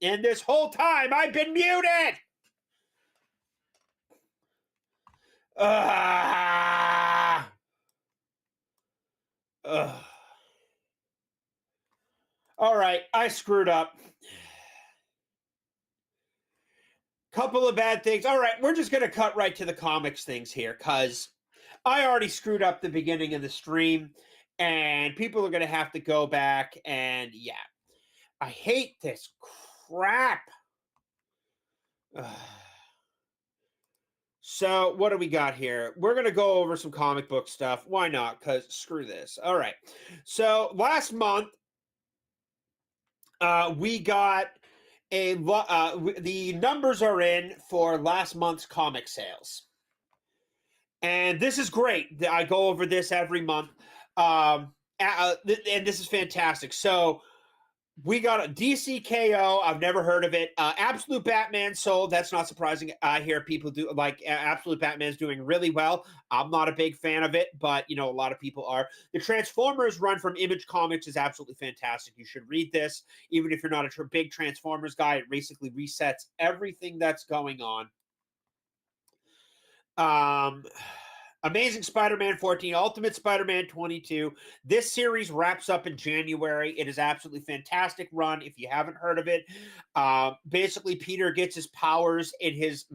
And this whole time, I've been muted. All right, I screwed up. Couple of bad things. All right, we're just going to cut right to the comics things here because I already screwed up the beginning of the stream, and people are going to have to go back and, yeah. I hate this crap. So, what do we got here? We're going to go over some comic book stuff. Why not? Because screw this. All right. So, last month, we got the numbers are in for last month's comic sales. And this is great. I go over this every month. And this is fantastic. So, we got a DCKO. I've never heard of it. Absolute Batman sold. That's not surprising. I hear people do like Absolute Batman's doing really well. I'm not a big fan of it, but a lot of people are. The Transformers run from Image Comics is absolutely fantastic. You should read this, even if you're not a big Transformers guy. It basically resets everything that's going on. Amazing Spider-Man 14, Ultimate Spider-Man 22. This series wraps up in January. It is absolutely fantastic run if you haven't heard of it. Basically, Peter gets his powers in his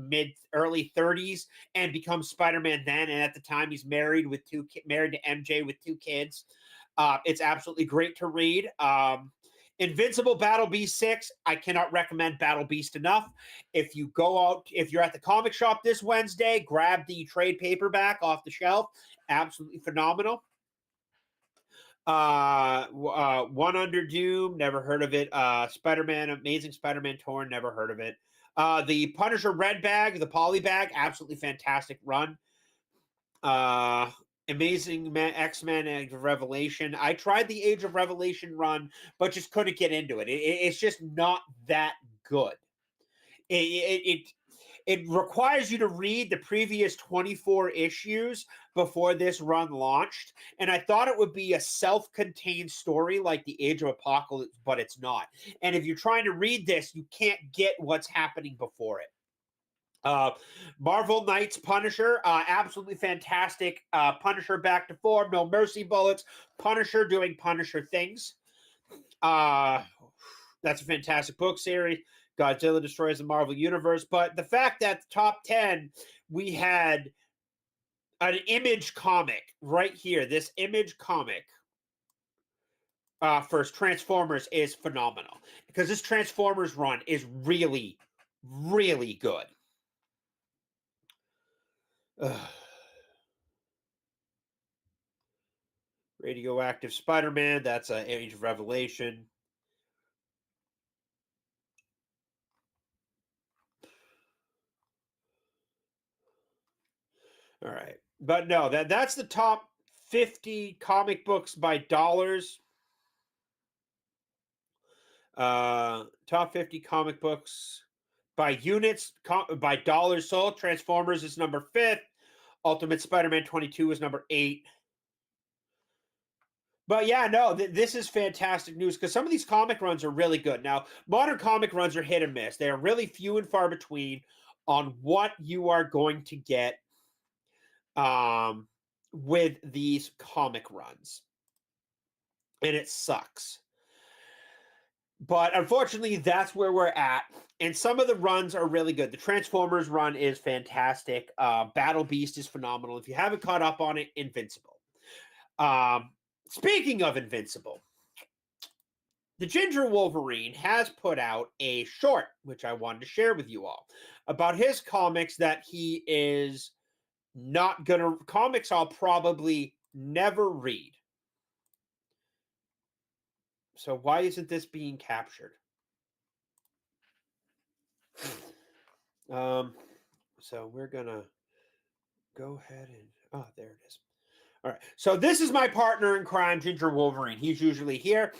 early 30s and becomes Spider-Man then. And at the time, he's married to MJ with 2 kids. It's absolutely great to read. Invincible Battle Beast 6. I cannot recommend Battle Beast enough. If you're at the comic shop this Wednesday, grab the trade paperback off the shelf. Absolutely phenomenal. One Under Doom, never heard of it. Spider-Man, Amazing Spider-Man Torn, never heard of it. The Punisher Red Bag, the Poly Bag, absolutely fantastic run. Amazing X-Men Age of Revelation. I tried the Age of Revelation run, but just couldn't get into it. It's just not that good. It requires you to read the previous 24 issues before this run launched, and I thought it would be a self-contained story like the Age of Apocalypse, but it's not. And if you're trying to read this, you can't get what's happening before it. Marvel Knights Punisher, absolutely fantastic. Punisher back to form, no mercy bullets. Punisher doing Punisher things. That's a fantastic book series. Godzilla destroys the Marvel Universe. But the fact that the top 10, we had an Image comic right here. This Image comic first, Transformers, is phenomenal. Because this Transformers run is really, really good. Radioactive Spider-Man, that's an Age of Revelation. All right. But no, that's the top 50 comic books by dollars. Top 50 comic books by units, by dollars sold. Transformers is number 5th. Ultimate Spider-Man 22 is number 8. But yeah, no, this is fantastic news because some of these comic runs are really good. Now, modern comic runs are hit and miss. They are really few and far between on what you are going to get with these comic runs. And it sucks. But unfortunately, that's where we're at. And some of the runs are really good. The Transformers run is fantastic. Battle Beast is phenomenal. If you haven't caught up on it, Invincible. Speaking of Invincible, the Ginger Wolverine has put out a short, which I wanted to share with you all, about his comics that he is not going to... Comics I'll probably never read. So why isn't this being captured? So we're going to go ahead and... Oh, there it is. All right. So this is my partner in crime, Ginger Wolverine. He's usually here.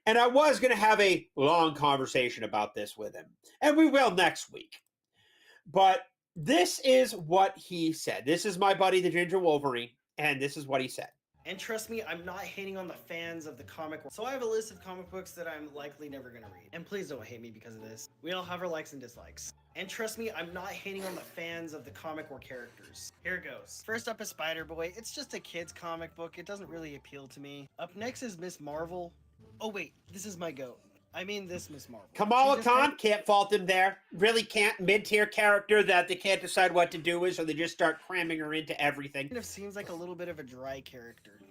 And I was going to have a long conversation about this with him. And we will next week. But this is what he said. This is my buddy, the Ginger Wolverine. And this is what he said. And trust me, I'm not hating on the fans of the comic world. So I have a list of comic books that I'm likely never gonna read. And please don't hate me because of this. We all have our likes and dislikes. And trust me, I'm not hating on the fans of the comic or characters. Here it goes. First up is Spider-Boy. It's just a kid's comic book. It doesn't really appeal to me. Up next is Miss Marvel. Oh wait, this is my goat. I mean this Miss Marvel. Kamala Khan, can't fault him there. Really can't. Mid-tier character that they can't decide what to do with, so they just start cramming her into everything. Kind of seems like a little bit of a dry character.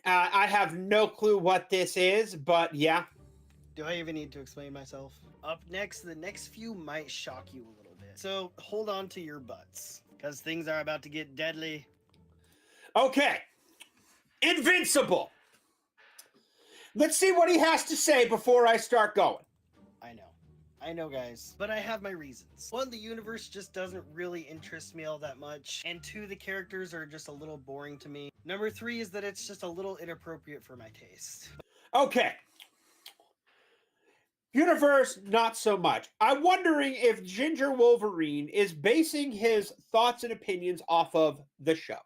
I have no clue what this is, but yeah. Do I even need to explain myself? Up next, the next few might shock you a little bit. So hold on to your butts, because things are about to get deadly. Okay. Invincible. Let's see what he has to say before I start going. I know, guys, but I have my reasons. One, the universe just doesn't really interest me all that much, and two, the characters are just a little boring to me. Number three is that it's just a little inappropriate for my taste. Okay. Universe, not so much. I'm wondering if Ginger Wolverine is basing his thoughts and opinions off of the show.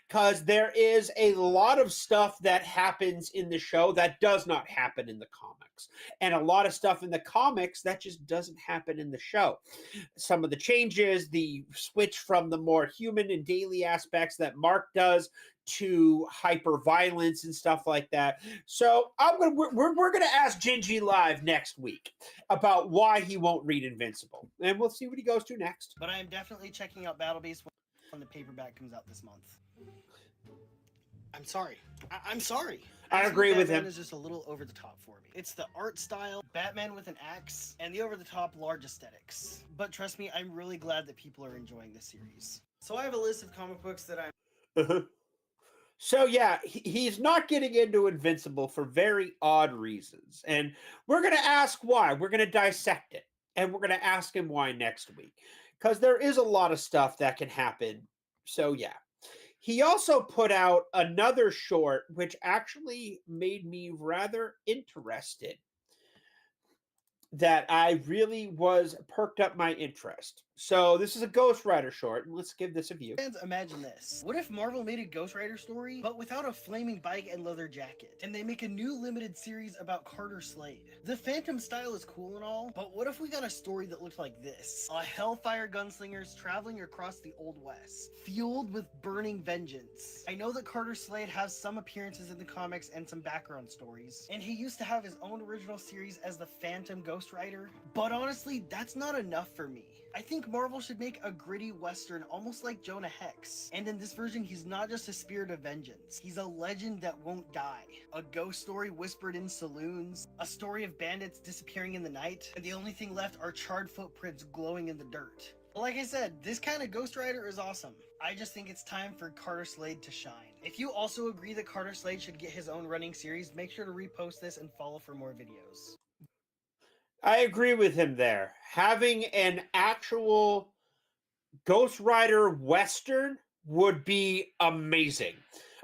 Because there is a lot of stuff that happens in the show that does not happen in the comics. And a lot of stuff in the comics that just doesn't happen in the show. Some of the changes, the switch from the more human and daily aspects that Mark does to hyper violence and stuff like that. So we're gonna ask Gingy live next week about why he won't read Invincible, and we'll see what he goes to next. But I am definitely checking out Battle Beast when the paperback comes out this month. I'm sorry. I'm sorry. I agree with him. Batman is just a little over the top for me. It's the art style, Batman with an axe, and the over the top large aesthetics. But trust me, I'm really glad that people are enjoying this series. So I have a list of comic books that I'm. So yeah, he's not getting into Invincible for very odd reasons. And we're going to ask why. We're going to dissect it. And we're going to ask him why next week. Because there is a lot of stuff that can happen. So yeah. He also put out another short, which actually made me rather interested. That I really was perked up my interest. So this is a Ghost Rider short, and let's give this a view. Fans, imagine this. What if Marvel made a Ghost Rider story, but without a flaming bike and leather jacket, and they make a new limited series about Carter Slade? The Phantom style is cool and all, but what if we got a story that looked like this? A Hellfire gunslingers traveling across the Old West, fueled with burning vengeance. I know that Carter Slade has some appearances in the comics and some background stories, and he used to have his own original series as the Phantom Ghost Rider, but honestly, that's not enough for me. I think Marvel should make a gritty western almost like Jonah Hex. And in this version, he's not just a spirit of vengeance. He's a legend that won't die. A ghost story whispered in saloons. A story of bandits disappearing in the night. And the only thing left are charred footprints glowing in the dirt. Like I said, this kind of Ghost Rider is awesome. I just think it's time for Carter Slade to shine. If you also agree that Carter Slade should get his own running series, make sure to repost this and follow for more videos. I agree with him there. Having an actual Ghost Rider Western would be amazing.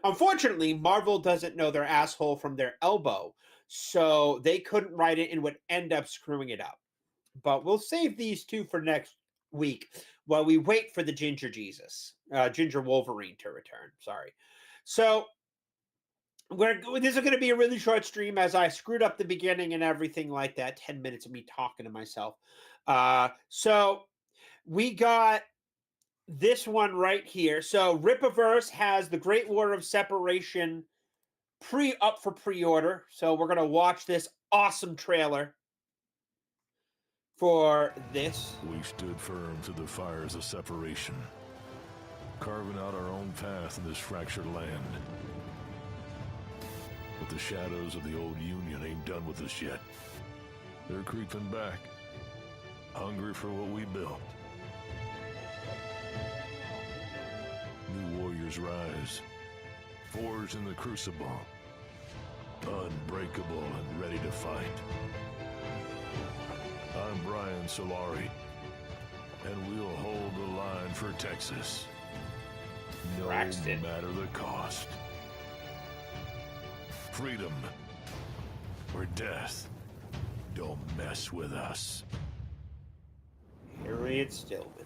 Unfortunately, Marvel doesn't know their asshole from their elbow, so they couldn't write it and would end up screwing it up. But we'll save these two for next week while we wait for the Ginger Wolverine to return. Sorry. So this is going to be a really short stream as I screwed up the beginning and everything like that. 10 minutes of me talking to myself. So we got this one right here. So Rippaverse has the Great War of Separation up for pre-order. So we're going to watch this awesome trailer for this. We stood firm through the fires of separation, carving out our own path in this fractured land. But the shadows of the old Union ain't done with us yet. They're creeping back, hungry for what we built. New warriors rise, forged in the crucible, unbreakable and ready to fight. I'm Brian Solari, and we'll hold the line for Texas, no matter the cost. Freedom or death. Don't mess with us. Harriet Stillman.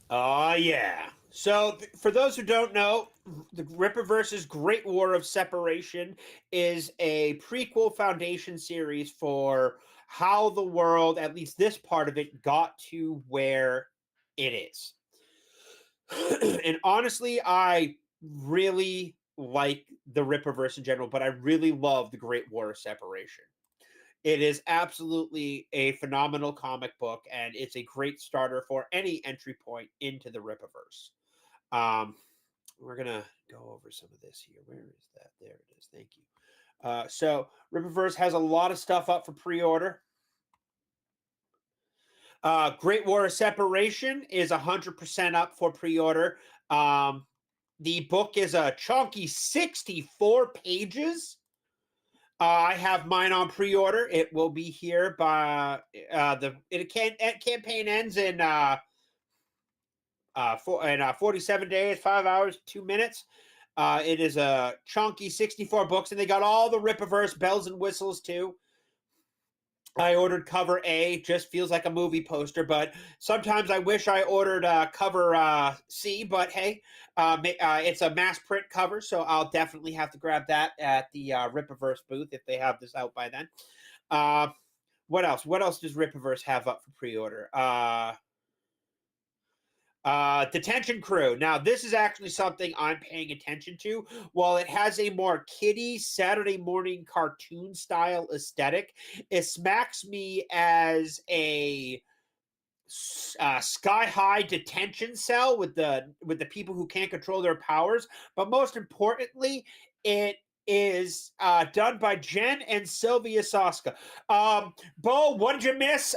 Yeah. So, for those who don't know, the Rippaverse's Great War of Separation is a prequel foundation series for how the world, at least this part of it, got to where it is. And honestly, I really like the Rippaverse in general, but I really love the Great War of Separation. It is absolutely a phenomenal comic book, and it's a great starter for any entry point into the Rippaverse. We're gonna go over some of this here. Where is that? There it is. Thank you. So Rippaverse has a lot of stuff up for pre-order. Great War of Separation is 100% up for pre-order. The book is a chunky 64 pages. I have mine on pre-order. It will be here by campaign ends in 47 days, 5 hours, 2 minutes. It is a chunky 64 books, and they got all the Rippaverse bells and whistles too. I ordered cover A, just feels like a movie poster, but sometimes I wish I ordered cover C, but hey, it's a mass print cover, so I'll definitely have to grab that at the Rippaverse booth if they have this out by then. What else? What else does Rippaverse have up for pre-order? Detention Crew. Now, this is actually something I'm paying attention to. While it has a more kiddie Saturday morning cartoon style aesthetic, it smacks me as a sky high detention cell with the people who can't control their powers. But most importantly, it is done by Jen and Sylvia Soska. Bo, what did you miss?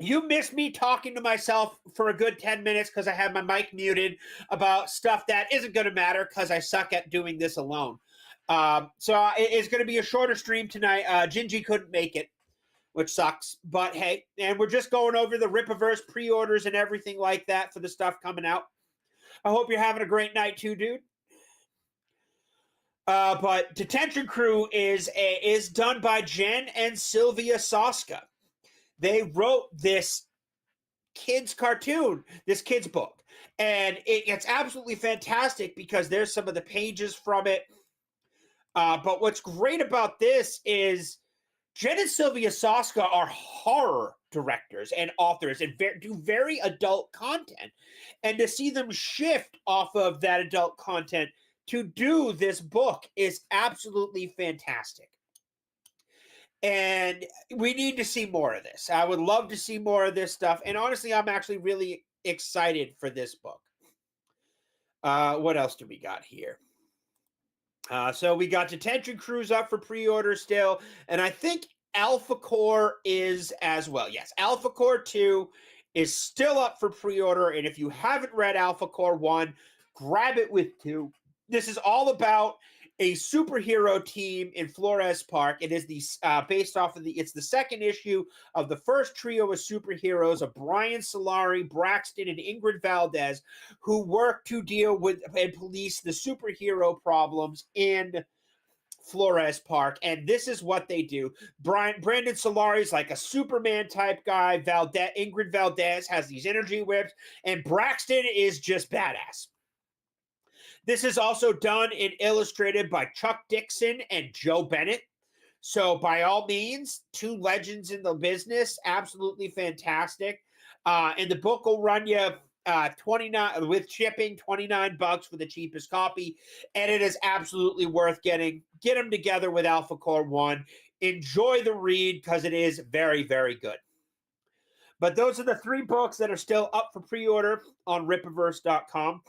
You missed me talking to myself for a good 10 minutes because I had my mic muted about stuff that isn't going to matter because I suck at doing this alone. So it's going to be a shorter stream tonight. Gingy couldn't make it, which sucks. But hey, and we're just going over the Rippaverse pre-orders and everything like that for the stuff coming out. I hope you're having a great night too, dude. But Detention Crew is done by Jen and Sylvia Soska. They wrote this kids cartoon, this kids book, and it's absolutely fantastic because there's some of the pages from it. But what's great about this is Jen and Sylvia Soska are horror directors and authors and do very adult content, and to see them shift off of that adult content to do this book is absolutely fantastic. And we need to see more of this. I would love to see more of this stuff. And honestly, I'm actually really excited for this book. What else do we got here? So we got Detention Crews up for pre-order still. And I think Alpha Core is as well. Yes, Alpha Core 2 is still up for pre-order. And if you haven't read Alpha Core 1, grab it with 2. This is all about a superhero team in Flores Park. It is based off of it's the second issue of the first trio of superheroes of Brian Solari, Braxton, and Ingrid Valdez, who work to deal with and police the superhero problems in Flores Park. And this is what they do. Brandon Solari is like a Superman type guy. Ingrid Valdez has these energy whips, and Braxton is just badass. This is also done and illustrated by Chuck Dixon and Joe Bennett. So by all means, 2 legends in the business, absolutely fantastic. And the book will run you 29 with shipping, $29 for the cheapest copy, and it is absolutely worth getting. Get them together with Alpha Core 1. Enjoy the read because it is very, very good. But those are the 3 books that are still up for pre-order on Rippaverse.com.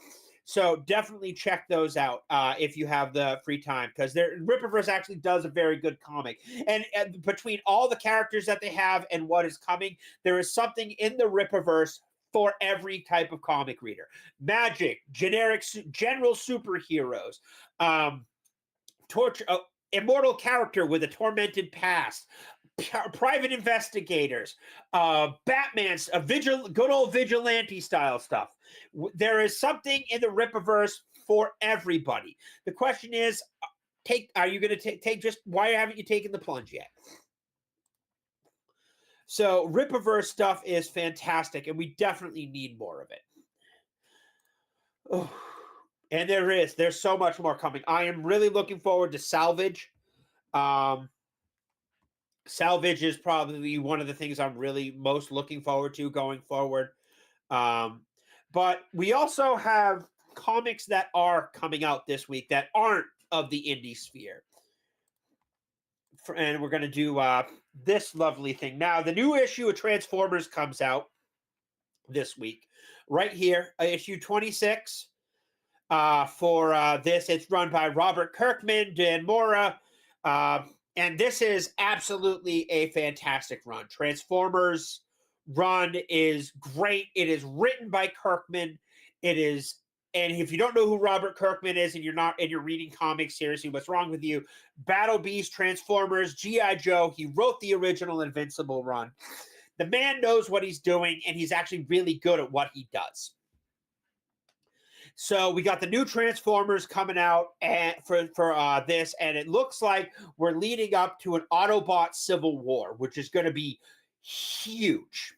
So definitely check those out if you have the free time, because Rippaverse actually does a very good comic. And between all the characters that they have and what is coming, there is something in the Rippaverse for every type of comic reader. Magic, general superheroes, immortal character with a tormented past, private investigators, Batman's good old vigilante style stuff. There is something in the Rippaverse for everybody. The question is, are you going to take just why haven't you taken the plunge yet? So Rippaverse stuff is fantastic, and we definitely need more of it. Oh, and there's so much more coming. I am really looking forward to Salvage. Um, Salvage is probably one of the things I'm really most looking forward to going forward. Um, but we also have comics that are coming out this week that aren't of the indie sphere. And we're going to do this lovely thing. Now, the new issue of Transformers comes out this week. Right here, issue 26 for this. It's run by Robert Kirkman, Dan Mora. And this is absolutely a fantastic run. Transformers run is great. It is written by Kirkman. It is, and if you don't know who Robert Kirkman is and you're reading comics, seriously, what's wrong with you? Battle Beast, Transformers, G.I. Joe. He wrote the original Invincible run. The man knows what he's doing, and he's actually really good at what he does. So we got the new Transformers coming out for this, and it looks like we're leading up to an Autobot civil war, which is going to be huge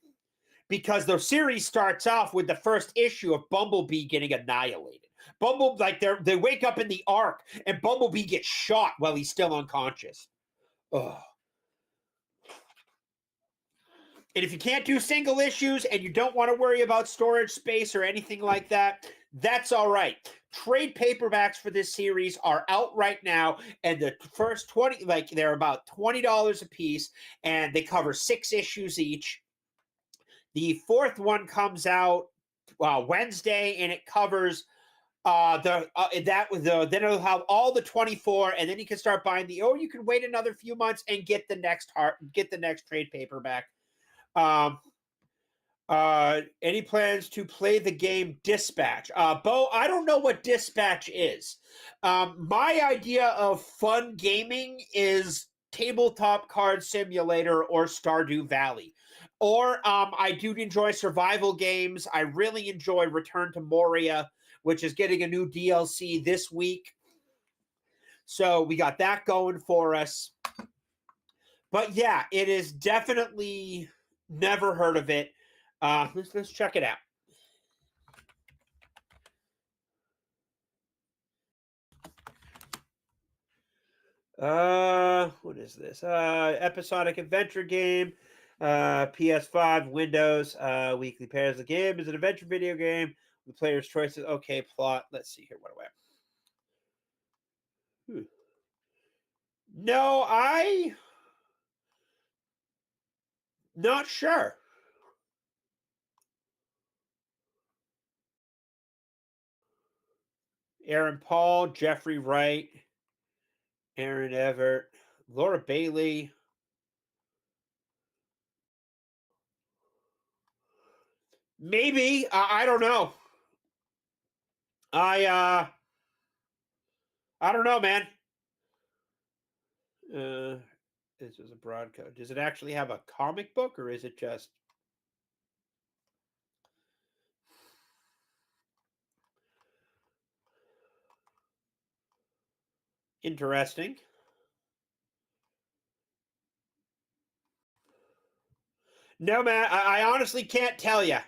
because the series starts off with the first issue of Bumblebee getting annihilated. They wake up in the Ark, and Bumblebee gets shot while he's still unconscious. Ugh. And if you can't do single issues and you don't want to worry about storage space or anything like that, that's all right. Trade paperbacks for this series are out right now, and the first 20, they're about $20 a piece, and they cover 6 issues each. The fourth one comes out Wednesday, and it covers then it'll have all the 24, and then you can start buying you can wait another few months and get the next trade paperback. Any plans to play the game Dispatch? Bo, I don't know what Dispatch is. My idea of fun gaming is Tabletop Card Simulator or Stardew Valley. Or I do enjoy survival games. I really enjoy Return to Moria, which is getting a new DLC this week. So we got that going for us. But yeah, it is definitely... Never heard of it. Let's check it out. What is this? Episodic adventure game. PS5, Windows. Weekly pairs. The game is an adventure video game with player's choices. Okay, plot. Let's see here. What do I have? No, not sure. Aaron Paul, Jeffrey Wright, Aaron Everett, Laura Bailey. Maybe. I don't know. I don't know, man. This is a broad code. Does it actually have a comic book, or is it just... Interesting. No, man, I honestly can't tell you.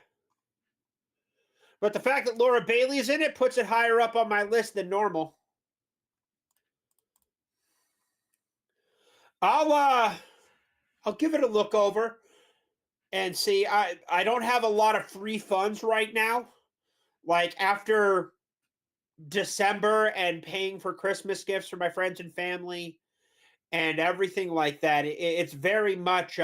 But the fact that Laura Bailey is in it puts it higher up on my list than normal. I'll give it a look over and see. I don't have a lot of free funds right now. Like after December and paying for Christmas gifts for my friends and family and everything like that, it's very much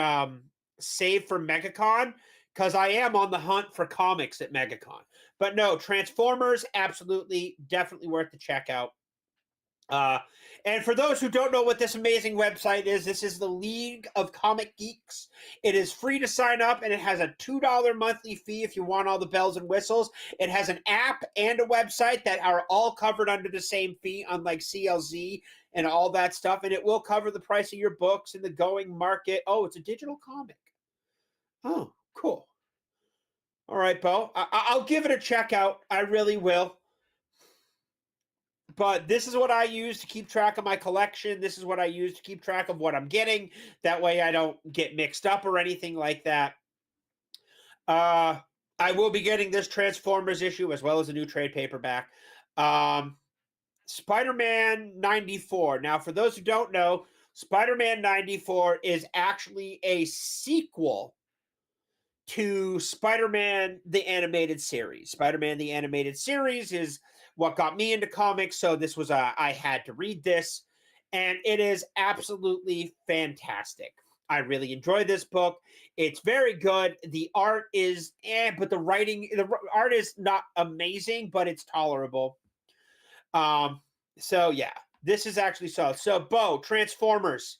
saved for MegaCon, because I am on the hunt for comics at MegaCon. But no, Transformers, absolutely, definitely worth the check out. And for those who don't know what this amazing website is, this is the League of Comic Geeks. It is free to sign up, and it has a $2 monthly fee if you want all the bells and whistles. It has an app and a website that are all covered under the same fee, unlike CLZ and all that stuff. And it will cover the price of your books in the going market. Oh, it's a digital comic. Oh, cool. All right, Bo. I'll give it a check out. I really will. But this is what I use to keep track of my collection. This is what I use to keep track of what I'm getting. That way I don't get mixed up or anything like that. I will be getting this Transformers issue as well as a new trade paperback. Spider-Man 94. Now, for those who don't know, Spider-Man 94 is actually a sequel to Spider-Man the Animated Series. Spider-Man the Animated Series is what got me into comics, so this was I had to read this, and it is absolutely fantastic. I really enjoy this book. It's very good. The art is but the art is not amazing, but it's tolerable. So yeah, this is actually solid. So Bo, Transformers.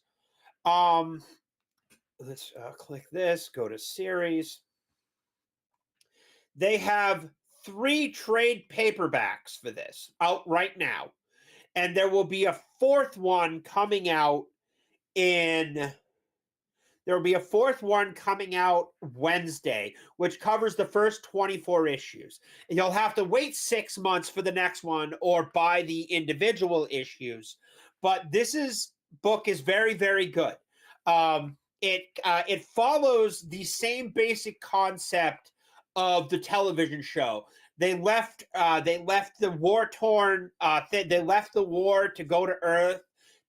Let's click this, go to series. They have 3 trade paperbacks for this out right now. And there will be a 4th one coming out in there will be a 4th one coming out Wednesday, which covers the first 24 issues. And you'll have to wait 6 months for the next one or buy the individual issues. But book is very, very good. It follows the same basic concept of the television show. They left the war torn. They left the war to go to Earth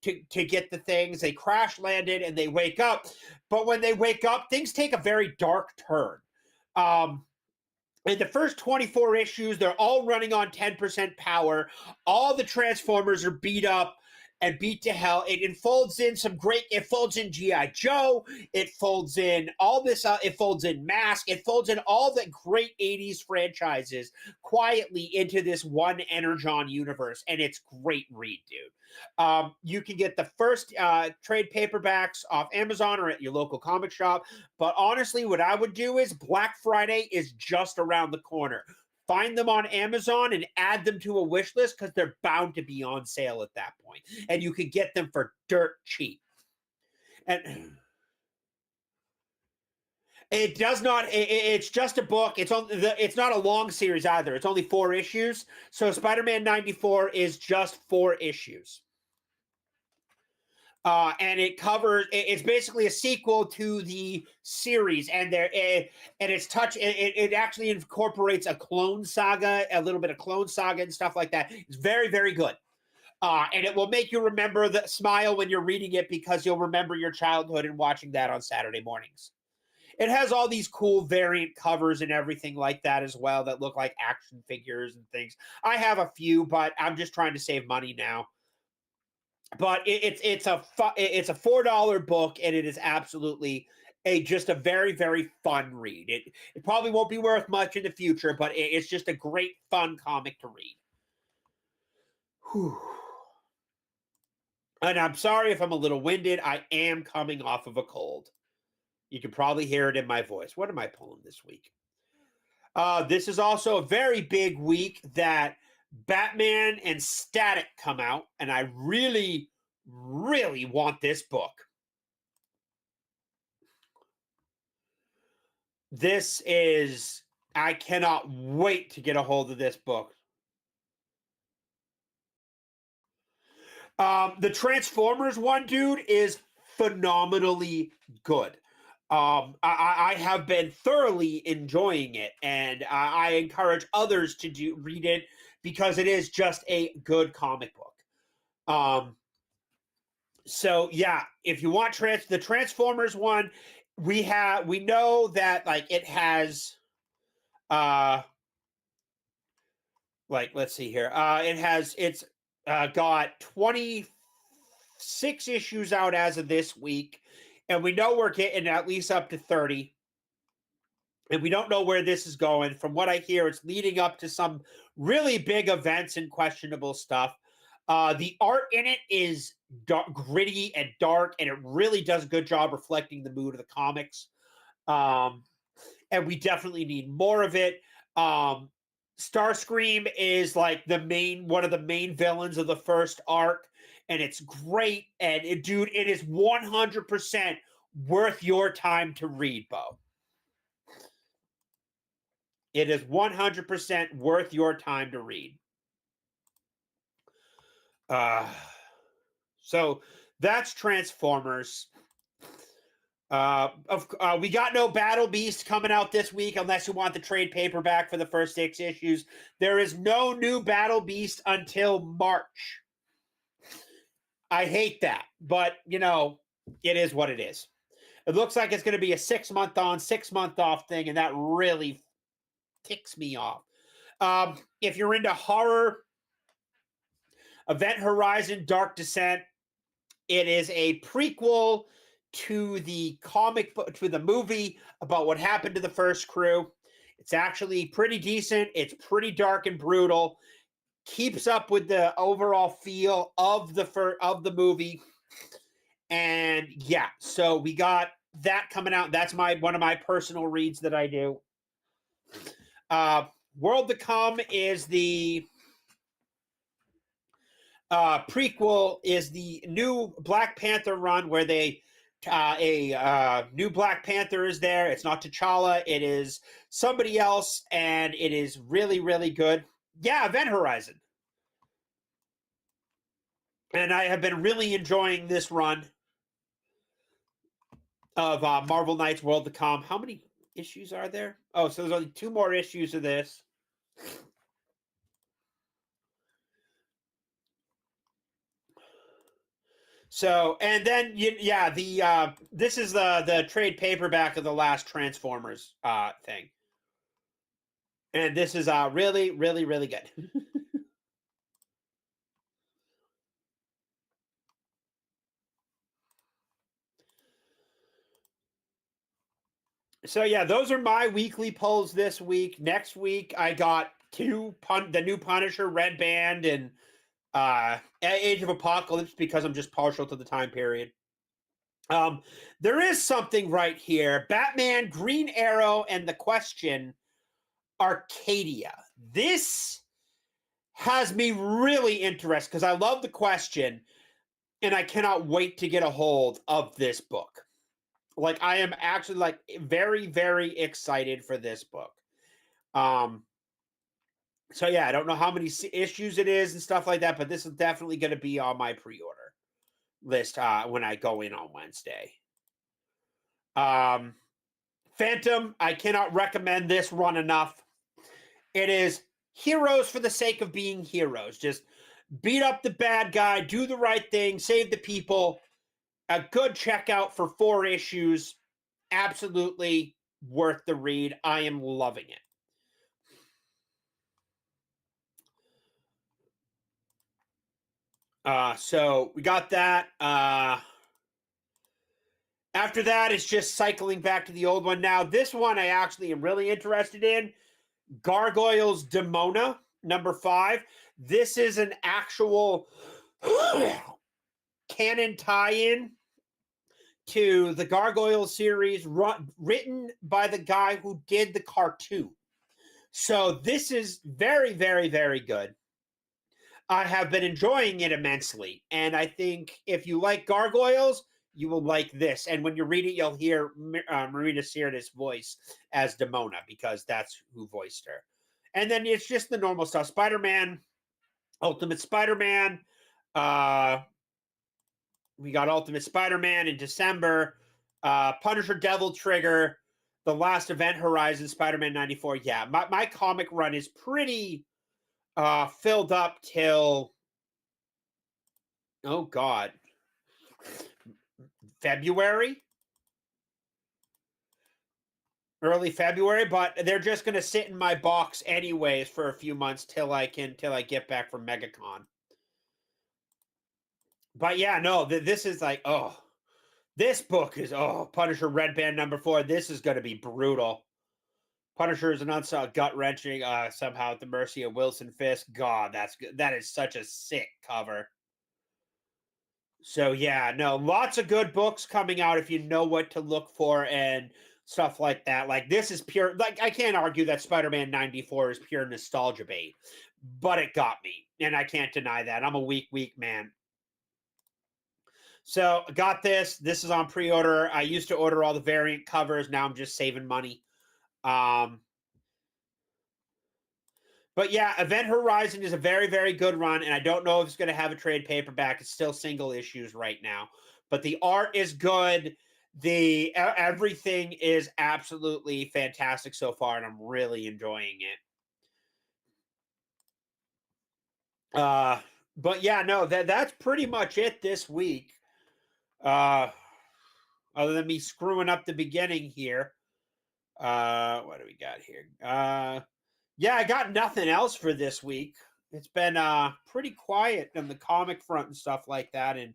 to get the things. They crash landed and they wake up. But when they wake up, things take a very dark turn. In the first 24 issues, they're all running on 10% power. All the Transformers are beat up and beat to hell. It folds in G.I. Joe. It folds in all this. It folds in Mask. It folds in all the great 80s franchises quietly into this one Energon universe. And it's great read, dude. You can get the first trade paperbacks off Amazon or at your local comic shop. But honestly, what I would do is Black Friday is just around the corner. Find them on Amazon and add them to a wish list because they're bound to be on sale at that point. And you can get them for dirt cheap. And it does not, it's just a book. It's not a long series either. It's only 4 issues. So Spider-Man 94 is just 4 issues. And it's basically a sequel to the series, and it actually incorporates a Clone Saga, a little bit of Clone Saga and stuff like that. It's very, very good. And it will make you remember the smile when you're reading it because you'll remember your childhood and watching that on Saturday mornings. It has all these cool variant covers and everything like that as well that look like action figures and things. I have a few, but I'm just trying to save money now. But it's a $4 book, and it is absolutely just a very, very fun read. It probably won't be worth much in the future, but it's just a great fun comic to read. Whew. And I'm sorry if I'm a little winded. I am coming off of a cold. You can probably hear it in my voice. What am I pulling this week? This is also a very big week that Batman and Static come out, and I really, really want this book. I cannot wait to get a hold of this book. The Transformers one, dude, is phenomenally good. I have been thoroughly enjoying it, and I encourage others to read it because it is just a good comic book. So yeah, if you want the Transformers one, we know that like it has let's see here. It's got 26 issues out as of this week. And we know we're getting at least up to 30. And we don't know where this is going. From what I hear, it's leading up to some really big events and questionable stuff. The art in it is gritty and dark, and it really does a good job reflecting the mood of the comics. And we definitely need more of it. Starscream is like one of the main villains of the first arc. And it's great. And it is 100% worth your time to read, Bo. It is 100% worth your time to read. So that's Transformers. We got no Battle Beast coming out this week unless you want the trade paperback for the first 6 issues. There is no new Battle Beast until March. I hate that, but it is what it is. It looks like it's going to be a 6-month on, 6-month off thing, and that really ticks me off. If you're into horror, Event Horizon Dark Descent, it is a prequel to the comic book, to the movie about what happened to the first crew. It's actually pretty decent. It's pretty dark and brutal. Keeps up with the overall feel of the movie. And yeah, so we got that coming out. That's one of my personal reads that I do. World to Come is the prequel, is the new Black Panther run where they a new Black Panther is there. It's not T'Challa. It is somebody else, and it is really, really good. Yeah, Event Horizon. And I have been really enjoying this run of Marvel Knights World to Come. How many issues are there? Oh, so there's only 2 more issues of this. So, and then this is the trade paperback of the last Transformers thing, and this is really, really, really good. So yeah, those are my weekly pulls this week. Next week, I got the new Punisher Red Band and Age of Apocalypse because I'm just partial to the time period. There is something right here. Batman, Green Arrow, and The Question, Arcadia. This has me really interested because I love The Question, and I cannot wait to get a hold of this book. Like, I am actually very, very excited for this book. So yeah, I don't know how many issues it is and stuff like that, but this is definitely going to be on my pre-order list when I go in on Wednesday. Phantom, I cannot recommend this run enough. It is heroes for the sake of being heroes. Just beat up the bad guy, do the right thing, save the people. A good checkout for 4 issues. Absolutely worth the read. I am loving it. So we got that. After that, it's just cycling back to the old one. Now, this one I actually am really interested in. Gargoyles Demona, number 5. This is an actual canon tie-in to the Gargoyles series written by the guy who did the cartoon. So this is very, very, very good. I have been enjoying it immensely. And I think if you like Gargoyles, you will like this. And when you read it, you'll hear Marina Sirtis' voice as Demona because that's who voiced her. And then it's just the normal stuff. Spider-Man, Ultimate Spider-Man. We got Ultimate Spider-Man in December. Punisher Devil Trigger. The last Event Horizon, Spider-Man 94. Yeah, my comic run is pretty filled up till, oh God, February? Early February, but they're just going to sit in my box anyways for a few months till I get back from MegaCon. But yeah, no, this is like, this book is, Punisher Red Band number 4. This is going to be brutal. Punisher is an unsung, gut-wrenching, somehow at the mercy of Wilson Fisk. God, that's good. That is such a sick cover. So yeah, no, lots of good books coming out if you know what to look for and stuff like that. Like, this is pure, like, I can't argue that Spider-Man 94 is pure nostalgia bait, but it got me, and I can't deny that. I'm a weak man. So I got this. This is on pre-order. I used to order all the variant covers. Now I'm just saving money. But yeah, Event Horizon is a very, very good run, and I don't know if it's going to have a trade paperback. It's still single issues right now. But the art is good. Everything is absolutely fantastic so far, and I'm really enjoying it. But yeah, no, that's pretty much it this week. Other than me screwing up the beginning here. What do we got here? Yeah, I got nothing else for this week. It's been pretty quiet on the comic front and stuff like that, and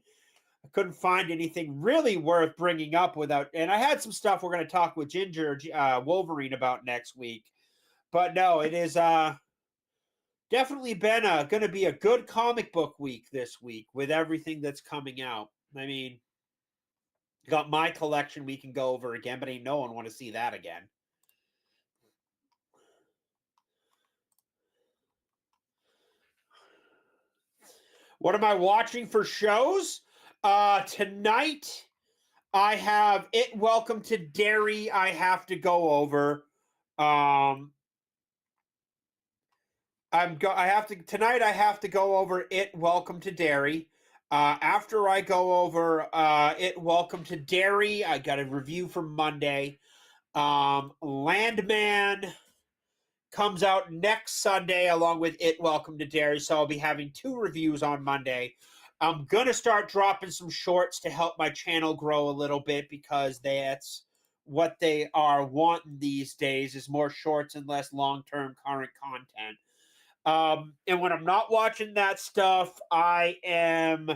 I couldn't find anything really worth bringing up without. And I had some stuff we're going to talk with Ginger Wolverine about next week, but no, it is definitely been going to be a good comic book week this week with everything that's coming out. I mean, got my collection we can go over again, but ain't no one want to see that again. What am I watching for shows? Tonight, I have It Welcome to Derry I have to go over. Tonight I have to go over It Welcome to Derry. After I go over It Welcome to Derry, I got a review for Monday. Landman comes out next Sunday along with It Welcome to Derry, so I'll be having 2 reviews on Monday. I'm going to start dropping some shorts to help my channel grow a little bit because that's what they are wanting these days is more shorts and less long-term current content. And when I'm not watching that stuff, I am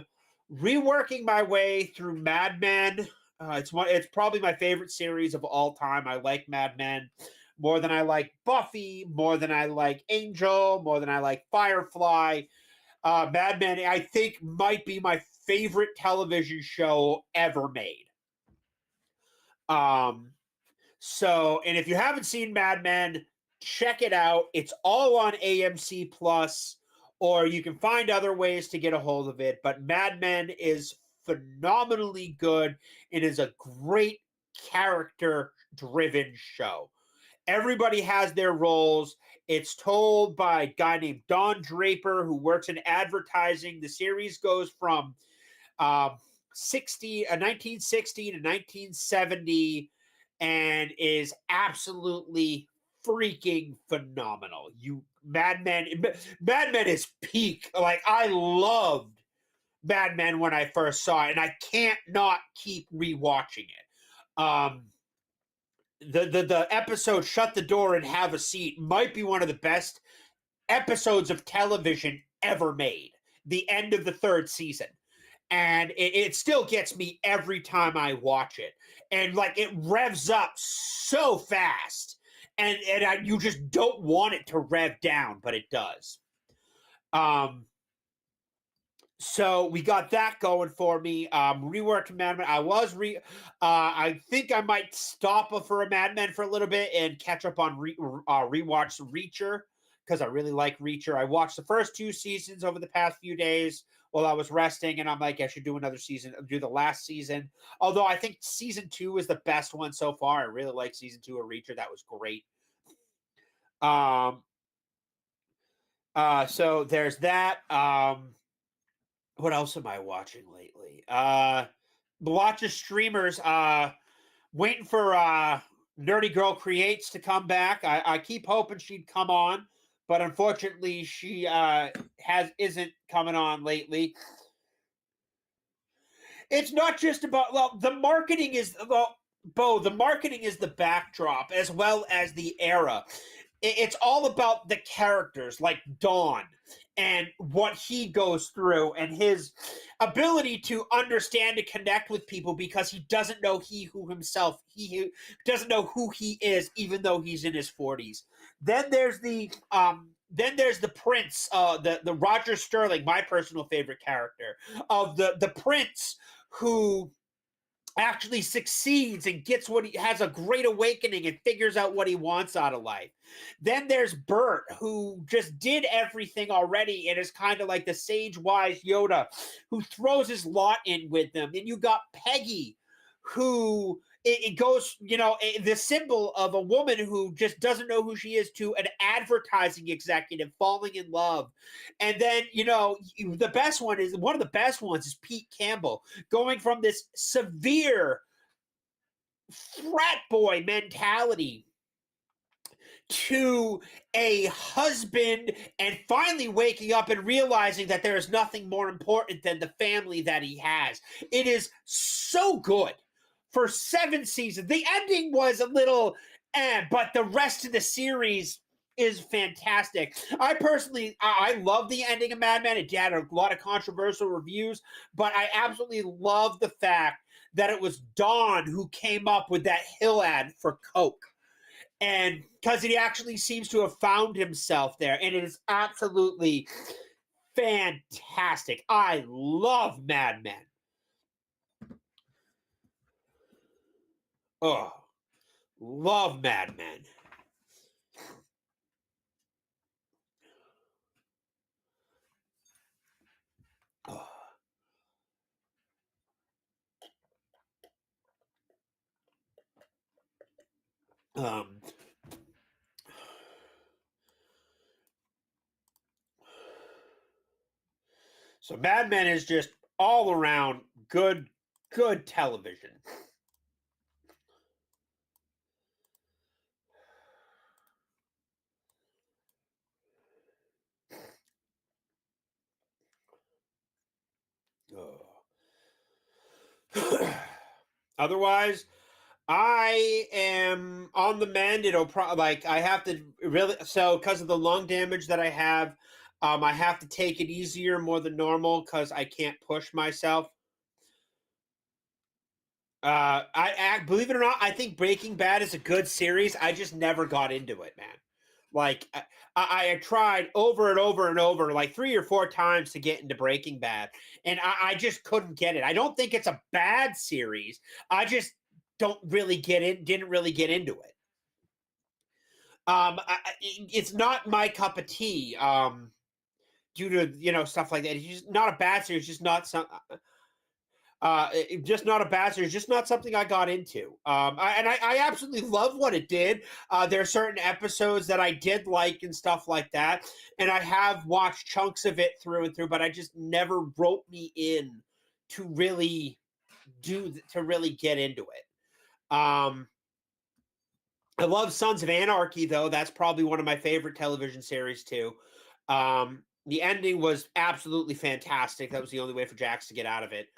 reworking my way through Mad Men. It's probably my favorite series of all time. I like Mad Men more than I like Buffy, more than I like Angel, more than I like Firefly. Mad Men, I think, might be my favorite television show ever made. So, and if you haven't seen Mad Men, check it out. It's all on AMC Plus, or you can find other ways to get a hold of it. But Mad Men is phenomenally good. It is a great character-driven show. Everybody has their roles. It's told by a guy named Don Draper who works in advertising. The series goes from 1960 to 1970 and is absolutely freaking phenomenal. Mad Men is peak. Like, I loved Mad Men when I first saw it, and I can't not keep rewatching it. The episode Shut the Door and Have a Seat might be one of the best episodes of television ever made. The end of the 3rd season. And it still gets me every time I watch it. And like it revs up so fast. And you just don't want it to rev down, but it does. So we got that going for me. Reworked Mad Men. I think I might stop for a Mad Men for a little bit and catch up on rewatch Reacher because I really like Reacher. I watched the first 2 seasons over the past few days while I was resting, and I'm like, I should do another season, do the last season. Although I think season 2 is the best one so far. I really like season 2 of Reacher. That was great. So there's that. What else am I watching lately? Watching streamers. Waiting for Nerdy Girl Creates to come back. I keep hoping she'd come on, but unfortunately she isn't coming on lately. It's not just about the marketing is Bo. The marketing is the backdrop as well as the era. It's all about the characters like Dawn and what he goes through and his ability to understand and connect with people because he doesn't know he doesn't know who he is even though he's in his 40s. Then there's the prince, the Roger Sterling, my personal favorite character of the prince who actually succeeds and gets what he has a great awakening and figures out what he wants out of life. Then there's Bert, who just did everything already and is kind of like the sage wise Yoda who throws his lot in with them. Then you got Peggy, who it goes, the symbol of a woman who just doesn't know who she is to an advertising executive falling in love. And then, one of the best ones is Pete Campbell going from this severe frat boy mentality to a husband, and finally waking up and realizing that there is nothing more important than the family that he has. It is so good for 7 seasons. The ending was a little but the rest of the series is fantastic. I personally, I love the ending of Mad Men. It had a lot of controversial reviews, but I absolutely love the fact that it was Don who came up with that Hill ad for Coke. And because he actually seems to have found himself there, and it is absolutely fantastic. I love Mad Men. Oh, love Mad Men. Oh. So Mad Men is just all around good television. Oh. Otherwise, I am on the mend. It'll like I have to really because of the lung damage that I have. I have to take it easier more than normal because I can't push myself. I believe it or not, I think Breaking Bad is a good series. I just never got into it, man. Like I tried over and over and over, like 3 or 4 times to get into Breaking Bad, and I just couldn't get it. I don't think it's a bad series. I just don't really get it. Didn't really get into it. It's not my cup of tea. Due to stuff like that. It's just not a bad series. Just not some. Just not a bad series, just not something I got into. I absolutely love what it did. There are certain episodes that I did like and stuff like that, and I have watched chunks of it through and through, but I just never wrote me in to really get into it. I love Sons of Anarchy, though. That's probably one of my favorite television series too. The ending was absolutely fantastic. That was the only way for Jax to get out of it.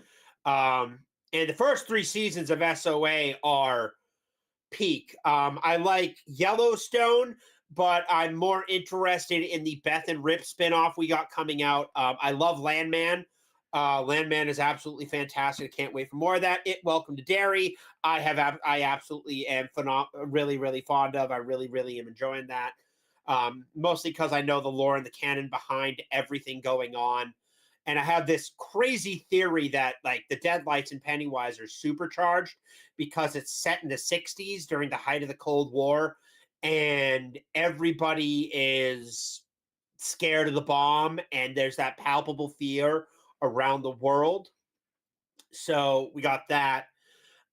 And the first 3 seasons of SOA are peak. I like Yellowstone, but I'm more interested in the Beth and Rip spinoff we got coming out. I love Landman. Landman is absolutely fantastic. I can't wait for more of that. Welcome to Derry. I absolutely am really fond of. I really am enjoying that. Mostly because I know the lore and the canon behind everything going on. And I have this crazy theory that like the Deadlights and Pennywise are supercharged because it's set in the 60s during the height of the Cold War, and everybody is scared of the bomb, and there's that palpable fear around the world. So we got that.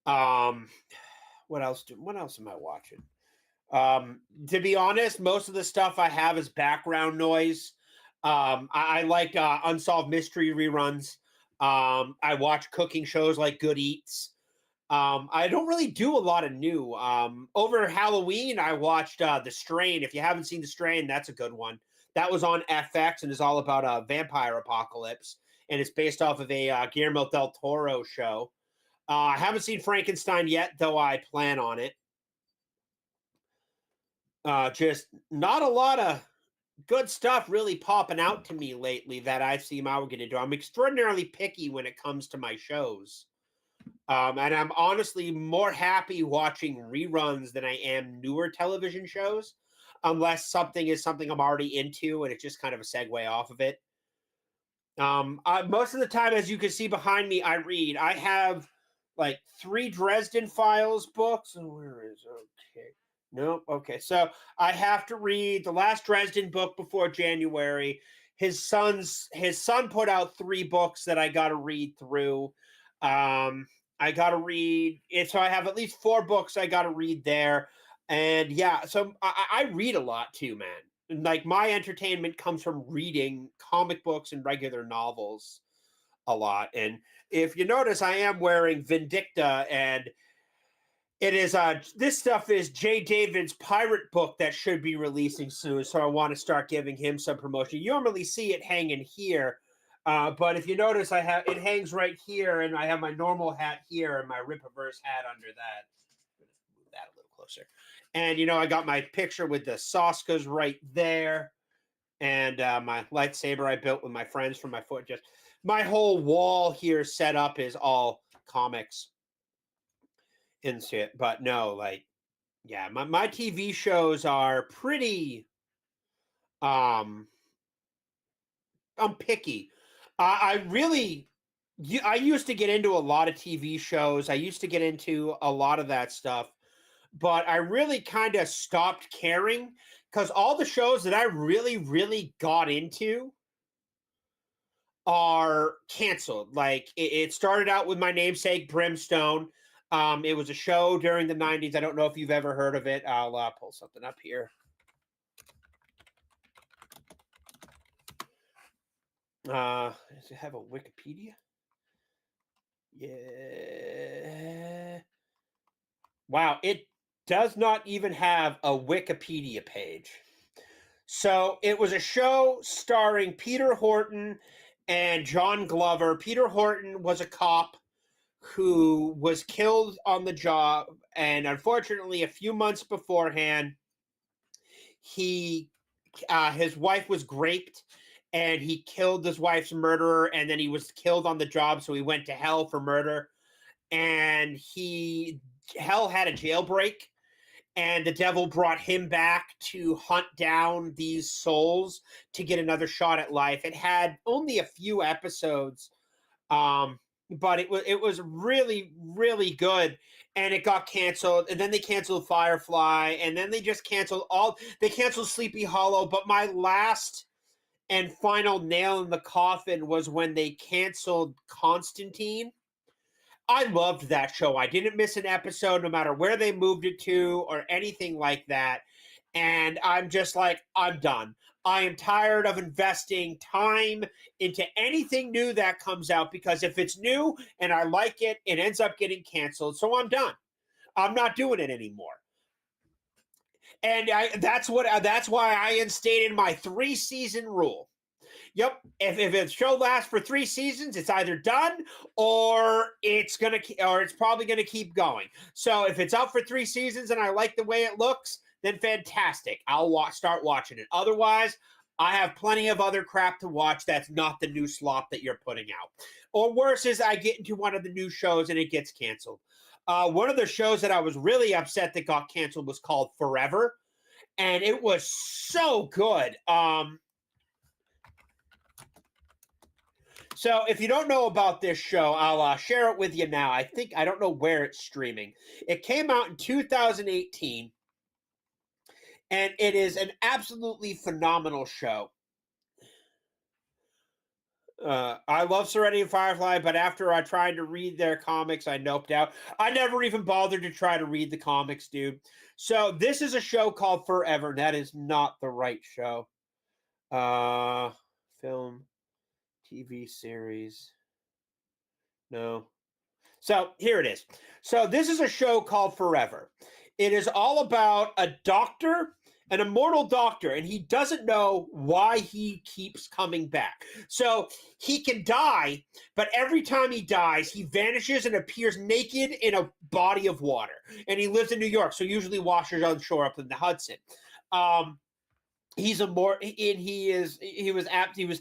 What else am I watching? To be honest, most of the stuff I have is background noise. I like Unsolved Mystery reruns. I watch cooking shows like Good Eats. I don't really do a lot of new. Over Halloween, I watched The Strain. If you haven't seen The Strain, that's a good one. That was on FX and is all about a vampire apocalypse. And it's based off of a Guillermo del Toro show. I haven't seen Frankenstein yet, though I plan on it. Just not a lot of good stuff really popping out to me lately that I see I'm going to do. I'm extraordinarily picky when it comes to my shows. And I'm honestly more happy watching reruns than I am newer television shows, unless something is something I'm already into and it's just kind of a segue off of it. Most of the time, as you can see behind me, I read. I have like 3 Dresden Files books. And where is okay? Nope. Okay. So I have to read the last Dresden book before January. His son put out 3 books that I got to read through. I got to read it. So I have at least 4 books I got to read there. And yeah, so I read a lot too, man. And like my entertainment comes from reading comic books and regular novels a lot. And if you notice, I am wearing Vindicta, and It is this stuff is Jay David's pirate book that should be releasing soon, so I want to start giving him some promotion. You normally see it hanging here, but if you notice, I have it hangs right here, and I have my normal hat here and my Rippaverse hat under that. Move that a little closer, and I got my picture with the Soskas right there, and my lightsaber I built with my friends from my foot. Just my whole wall here set up is all comics and shit. But no, like, yeah, my TV shows are pretty I'm picky. I really I used to get into a lot of TV shows. I used to get into a lot of that stuff, but I really kind of stopped caring because all the shows that I really, really got into are canceled. Like it started out with my namesake Brimstone. It was a show during the 90s. I don't know if you've ever heard of it. I'll pull something up here. Does it have a Wikipedia? Yeah. Wow, it does not even have a Wikipedia page. So it was a show starring Peter Horton and John Glover. Peter Horton was a cop who was killed on the job, and unfortunately, a few months beforehand, his wife was raped, and he killed his wife's murderer, and then he was killed on the job, so he went to hell for murder. And hell had a jailbreak, and the devil brought him back to hunt down these souls to get another shot at life. It had only a few episodes, but it was really, really good, and it got canceled. And then they canceled Firefly, and then they just canceled Sleepy Hollow. But my last and final nail in the coffin was when they canceled Constantine. I loved that show. I didn't miss an episode, no matter where they moved it to or anything like that. And I'm just like, I'm done. I am tired of investing time into anything new that comes out, because if it's new and I like it, it ends up getting canceled. So I'm done. I'm not doing it anymore. And that's why I instated my 3-season rule. Yep. If a show lasts for 3 seasons, it's either done or it's probably gonna keep going. So if it's out for 3 seasons and I like the way it looks, then fantastic. I'll start watching it. Otherwise, I have plenty of other crap to watch that's not the new slop that you're putting out. Or worse is I get into one of the new shows and it gets canceled. One of the shows that I was really upset that got canceled was called Forever, and it was so good. So if you don't know about this show, I'll share it with you now. I don't know where it's streaming. It came out in 2018, and it is an absolutely phenomenal show. I love Serenity and Firefly, but after I tried to read their comics, I noped out. I never even bothered to try to read the comics, dude. So this is a show called Forever. That is not the right show. Film. TV series. No. So here it is. So this is a show called Forever. It is all about a doctor, an immortal doctor, and he doesn't know why he keeps coming back. So he can die, but every time he dies, he vanishes and appears naked in a body of water. And he lives in New York, so usually washes on shore up in the Hudson. He was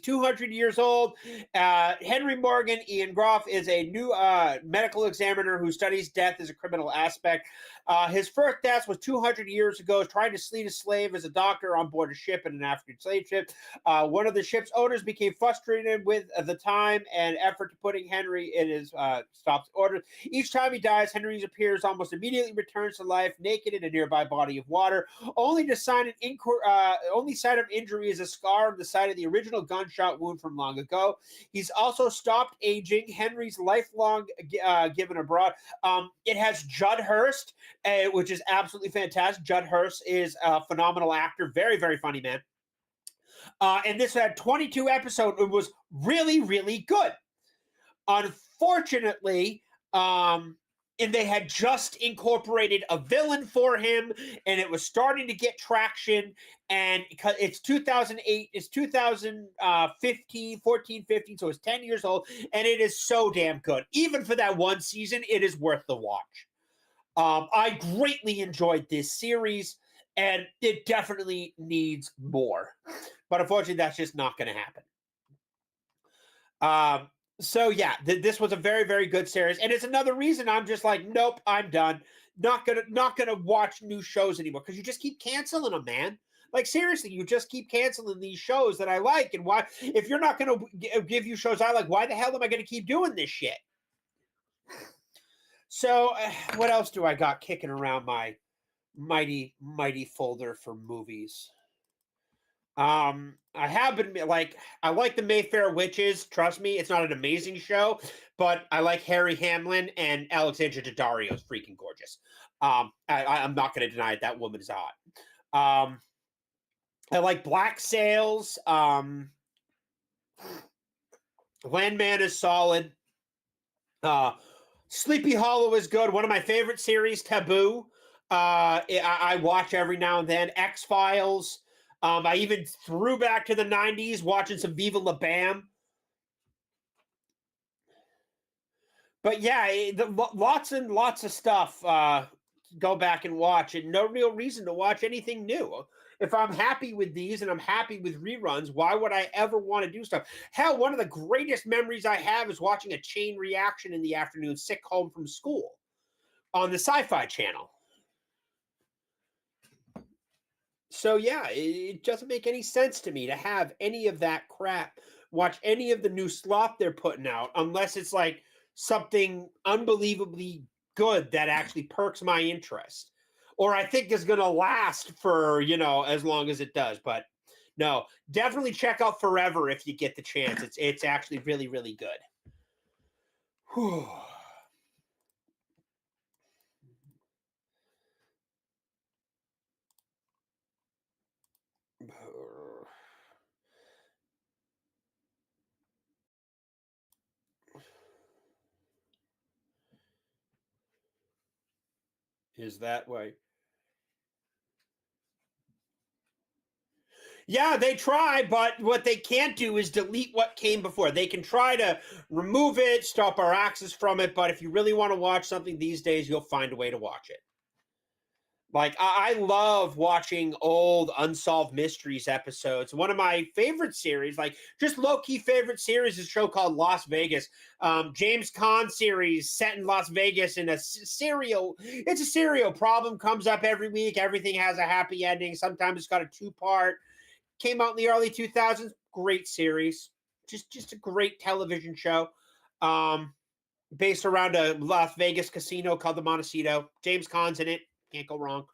200 years old. Henry Morgan, Ian Groff, is a new medical examiner who studies death as a criminal aspect. His first death was 200 years ago, trying to sleep a slave as a doctor on board a ship in an African slave ship. One of the ship's owners became frustrated with the time and effort to putting Henry in his stops orders. Each time he dies, Henry appears almost immediately, returns to life naked in a nearby body of water, only sign of injury is a scar on the side of the original gunshot wound from long ago. He's also stopped aging. Henry's lifelong given abroad. It has Judd Hirst, which is absolutely fantastic. Judd Hirst is a phenomenal actor. Very, very funny man. And this had 22 episodes. It was really, really good. Unfortunately, and they had just incorporated a villain for him, and it was starting to get traction. And because it's 2008, it's 2015, 14, 15, so it's 10 years old, and it is so damn good. Even for that one season, it is worth the watch. I greatly enjoyed this series, and it definitely needs more. But unfortunately, that's just not going to happen. So yeah, this was a very, very good series, and it's another reason I'm just like, nope, I'm done. Not gonna watch new shows anymore, because you just keep canceling them, man. Like seriously, you just keep canceling these shows that I like, and why? If you're not gonna give you shows I like, why the hell am I gonna keep doing this shit? So what else do I got kicking around my mighty folder for movies? I have been like, I like the Mayfair Witches. Trust me, it's not an amazing show, but I like Harry Hamlin, and Alexandra Daddario is freaking gorgeous. I'm not going to deny it. That woman is hot. I like Black Sails. Landman is solid. Sleepy Hollow is good. One of my favorite series, Taboo. I watch every now and then. X-Files. I even threw back to the 90s watching some Viva La Bam. But yeah, lots and lots of stuff. Go back and watch, and no real reason to watch anything new. If I'm happy with these and I'm happy with reruns, why would I ever want to do stuff? Hell, one of the greatest memories I have is watching a Chain Reaction in the afternoon, sick home from school, on the Sci-Fi Channel. So yeah, it doesn't make any sense to me to have any of that crap, watch any of the new slop they're putting out, unless it's like something unbelievably good that actually perks my interest, or I think is going to last for, as long as it does. But no, definitely check out Forever if you get the chance. It's actually really, really good. Whew. Is that way? Yeah, they try, but what they can't do is delete what came before. They can try to remove it, stop our access from it, but if you really want to watch something these days, you'll find a way to watch it. Like, I love watching old Unsolved Mysteries episodes. One of my favorite series, like just low-key favorite series, is a show called Las Vegas. James Caan series set in Las Vegas in it's a serial problem, comes up every week. Everything has a happy ending. Sometimes it's got a two-part. Came out in the early 2000s. Great series. Just a great television show. Based around a Las Vegas casino called the Montecito. James Caan's in it. Can't go wrong.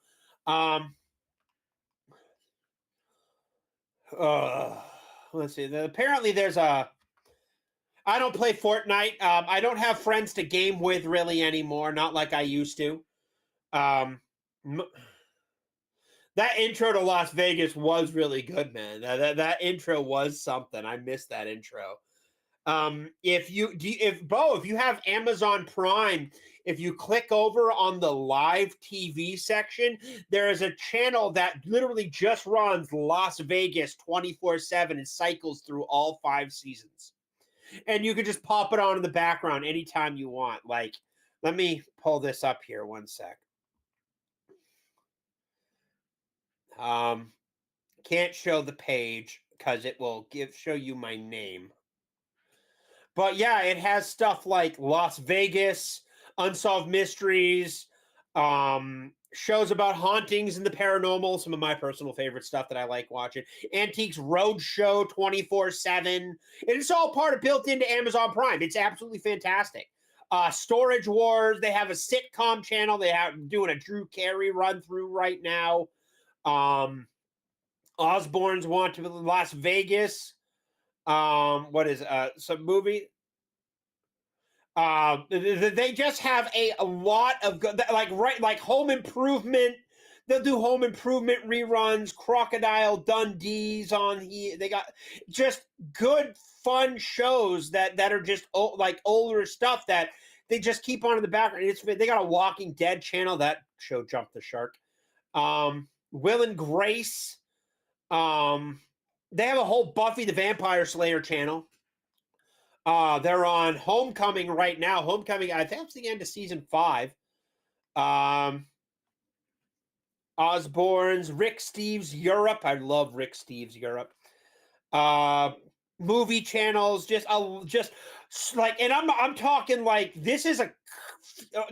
Let's see. Apparently there's I don't play Fortnite. I don't have friends to game with really anymore. Not like I used to. That intro to Las Vegas was really good, man. That intro was something. I missed that intro. If you have Amazon Prime, if you click over on the live TV section, there is a channel that literally just runs Las Vegas 24/7 and cycles through all 5 seasons. And you can just pop it on in the background anytime you want. Like, let me pull this up here one sec. Can't show the page because it will show you my name. But yeah, it has stuff like Las Vegas, Unsolved Mysteries, shows about hauntings and the paranormal, some of my personal favorite stuff that I like watching. Antiques Roadshow 24/7. And it's all built into Amazon Prime. It's absolutely fantastic. Storage Wars, they have a sitcom channel. They have doing a Drew Carey run through right now. Osbourne's Want to Las Vegas. What is some movie? They just have a lot of good, like Home Improvement. They'll do Home Improvement reruns, Crocodile Dundee's on here. They got just good, fun shows that are just like older stuff that they just keep on in the background. They got a Walking Dead channel. That show jumped the shark. Will and Grace. They have a whole Buffy the Vampire Slayer channel. They're on Homecoming right now. Homecoming, I think it's the end of season 5. Osborne's, Rick Steves Europe. I love Rick Steves Europe. Movie channels, just like, and I'm talking like this is a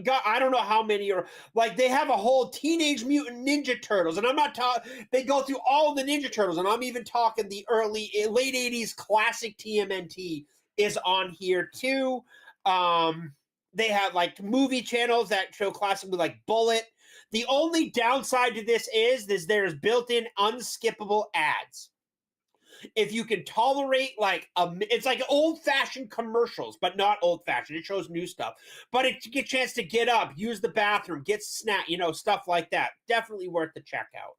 God, I don't know how many are like they have a whole Teenage Mutant Ninja Turtles, and I'm not talking. They go through all the Ninja Turtles, and I'm even talking the late '80s classic TMNT is on here too. They have like movie channels that show classically like Bullet. The only downside to this is there's built-in unskippable ads. If you can tolerate like it's like old-fashioned commercials, but not old-fashioned. It shows new stuff, but it get a chance to get up, use the bathroom, get snack, stuff like that. Definitely worth the checkout.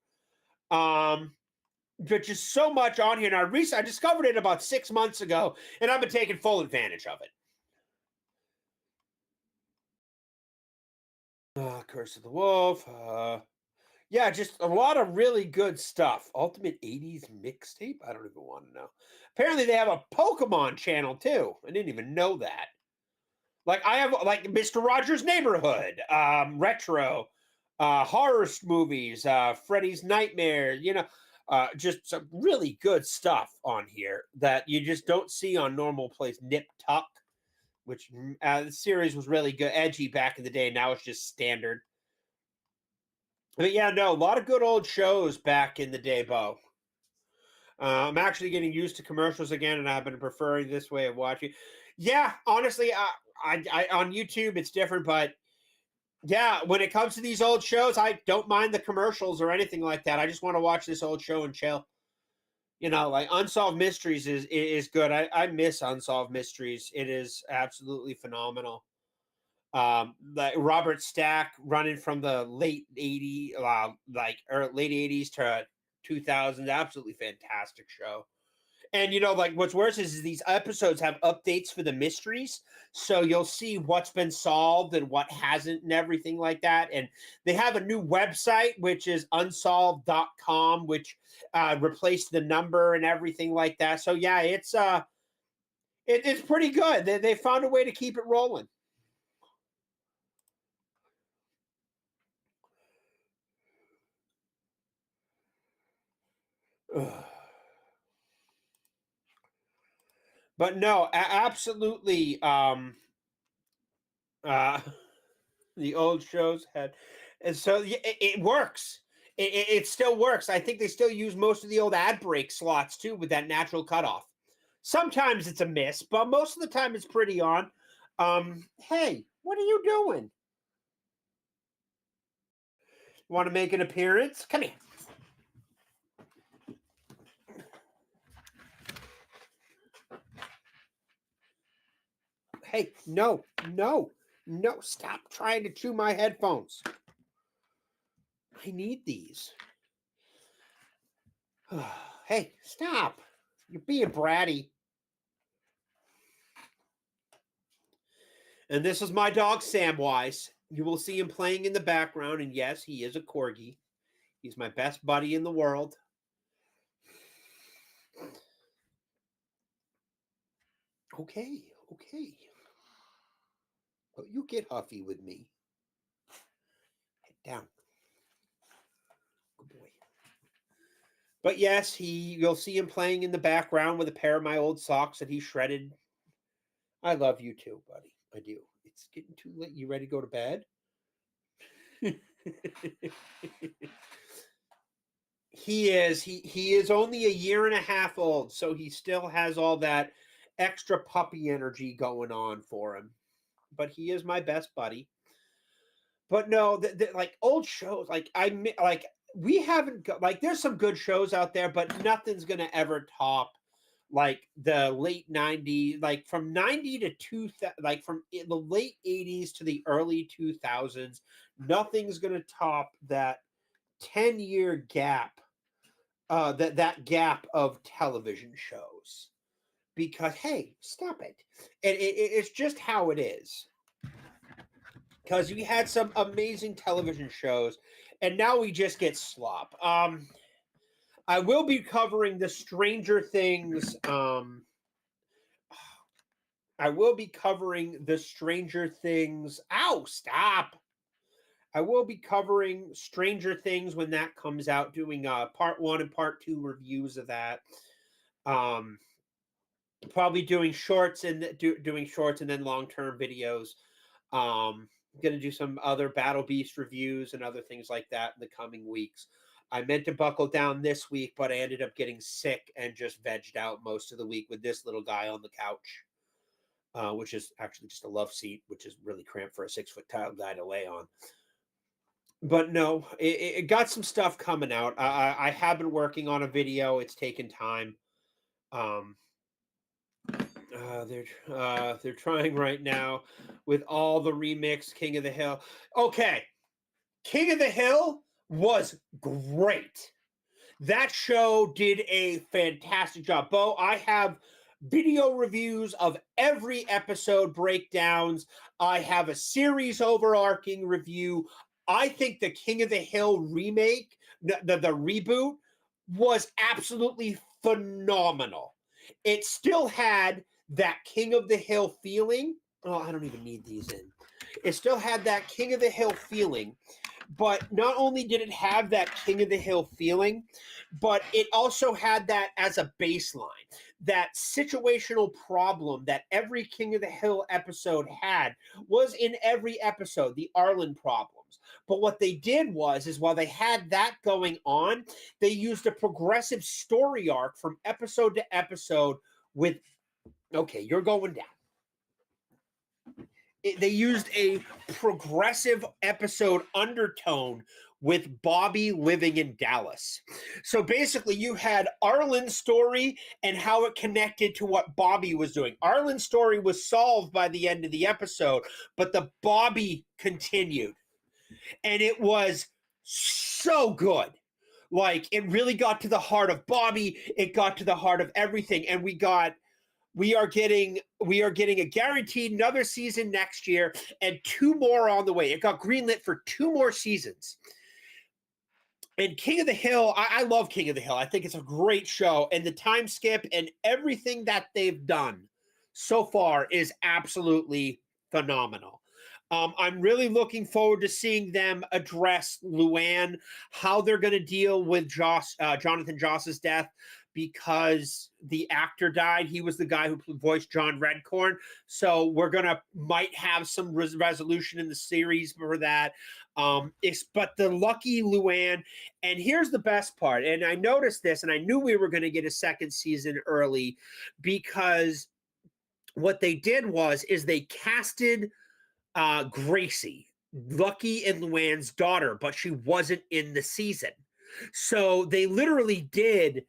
But just so much on here. And I discovered it about 6 months ago, and I've been taking full advantage of it. Curse of the Wolf. Yeah, just a lot of really good stuff. Ultimate 80s mixtape? I don't even want to know. Apparently they have a Pokemon channel too. I didn't even know that. Like I have like Mr. Rogers' Neighborhood, retro, horror movies, Freddy's Nightmare, just some really good stuff on here that you just don't see on normal plays. Nip Tuck, which the series was really good, edgy back in the day. Now it's just standard. But yeah, no, a lot of good old shows back in the day, Bo. I'm actually getting used to commercials again, and I've been preferring this way of watching. Yeah, honestly, I on YouTube it's different, but yeah, when it comes to these old shows, I don't mind the commercials or anything like that. I just want to watch this old show and chill. Like Unsolved Mysteries is good. I miss Unsolved Mysteries. It is absolutely phenomenal. Like Robert Stack running from the late 80s, late 80s to 2000s. Absolutely fantastic show. And like what's worse is these episodes have updates for the mysteries, so you'll see what's been solved and what hasn't and everything like that. And they have a new website, which is unsolved.com, which replaced the number and everything like that. So yeah, it's pretty good. They found a way to keep it rolling. But no, absolutely. The old shows had, and so it works. It still works. I think they still use most of the old ad break slots too with that natural cutoff. Sometimes it's a miss, but most of the time it's pretty on. Hey, what are you doing? Want to make an appearance? Come here. Hey, no, stop trying to chew my headphones. I need these. Hey, stop. You're being bratty. And this is my dog, Samwise. You will see him playing in the background, and yes, he is a corgi. He's my best buddy in the world. Okay. Well, you get huffy with me. Head down. Good boy. But yes, you'll see him playing in the background with a pair of my old socks that he shredded. I love you too, buddy. I do. It's getting too late. You ready to go to bed? He is only a year and a half old, so he still has all that extra puppy energy going on for him. But he is my best buddy. But no, like old shows, we haven't got, like there's some good shows out there, but nothing's gonna ever top like the late 90s, like from 90 to 2000, like from the late 80s to the early 2000s. Nothing's gonna top that 10-year gap, that gap of television shows. Because hey, stop it. It's just how it is. because we had some amazing television shows, and now we just get slop. I will be covering the Stranger Things. I will be covering the Stranger Things. Ow! Stop. I will be covering Stranger Things when that comes out, doing part 1 and part 2 reviews of that. Probably doing shorts and doing shorts and then long-term videos. Gonna do some other Battle Beast reviews and other things like that in the coming weeks. I meant to buckle down this week, but I ended up getting sick and just vegged out most of the week with this little guy on the couch, which is actually just a love seat, which is really cramped for a 6-foot tall guy to lay on. But no, it got some stuff coming out. I have been working on a video. It's taken time. They're trying right now with all the remix King of the Hill. Okay, King of the Hill was great. That show did a fantastic job. Bo, I have video reviews of every episode, breakdowns. I have a series overarching review. I think the King of the Hill remake, the reboot, was absolutely phenomenal. It still had that King of the Hill feeling. Oh, I don't even need these in. It still had that King of the Hill feeling, but not only did it have that King of the Hill feeling, but it also had that as a baseline. That situational problem that every King of the Hill episode had was in every episode, the Arlen problems. But what they did is while they had that going on, they used a progressive story arc from episode to episode with, okay, you're going down. They used a progressive episode undertone with Bobby living in Dallas. So basically, you had Arlen's story and how it connected to what Bobby was doing. Arlen's story was solved by the end of the episode, but the Bobby continued. And it was so good. Like, it really got to the heart of Bobby. It got to the heart of everything. And we are getting a guaranteed another season next year and 2 more on the way. It got greenlit for 2 more seasons. And King of the Hill, I love King of the Hill. I think it's a great show. And the time skip and everything that they've done so far is absolutely phenomenal. I'm really looking forward to seeing them address Luann, how they're going to deal with Jonathan Joss's death, because the actor died. He was the guy who voiced John Redcorn. So we're might have some resolution in the series for that. But the lucky Luann, and here's the best part. And I noticed this, and I knew we were going to get a second season early, because what they did is they casted Gracie, Lucky and Luann's daughter, but she wasn't in the season. So they literally did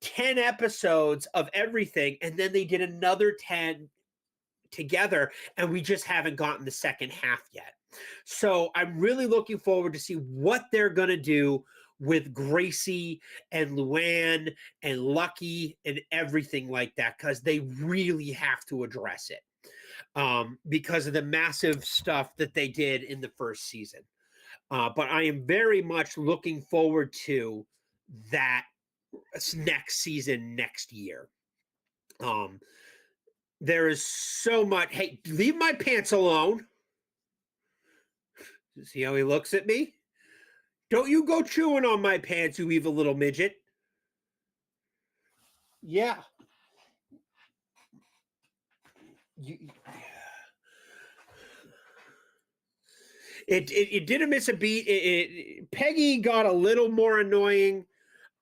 10 episodes of everything, and then they did another 10 together, and we just haven't gotten the second half yet. So I'm really looking forward to see what they're going to do with Gracie and Luann and Lucky and everything like that, because they really have to address it. Because of the massive stuff that they did in the first season. But I am very much looking forward to that next season next year. There is so much. Hey, leave my pants alone. See how he looks at me? Don't you go chewing on my pants, you evil little midget. Yeah. It didn't miss a beat. Peggy got a little more annoying.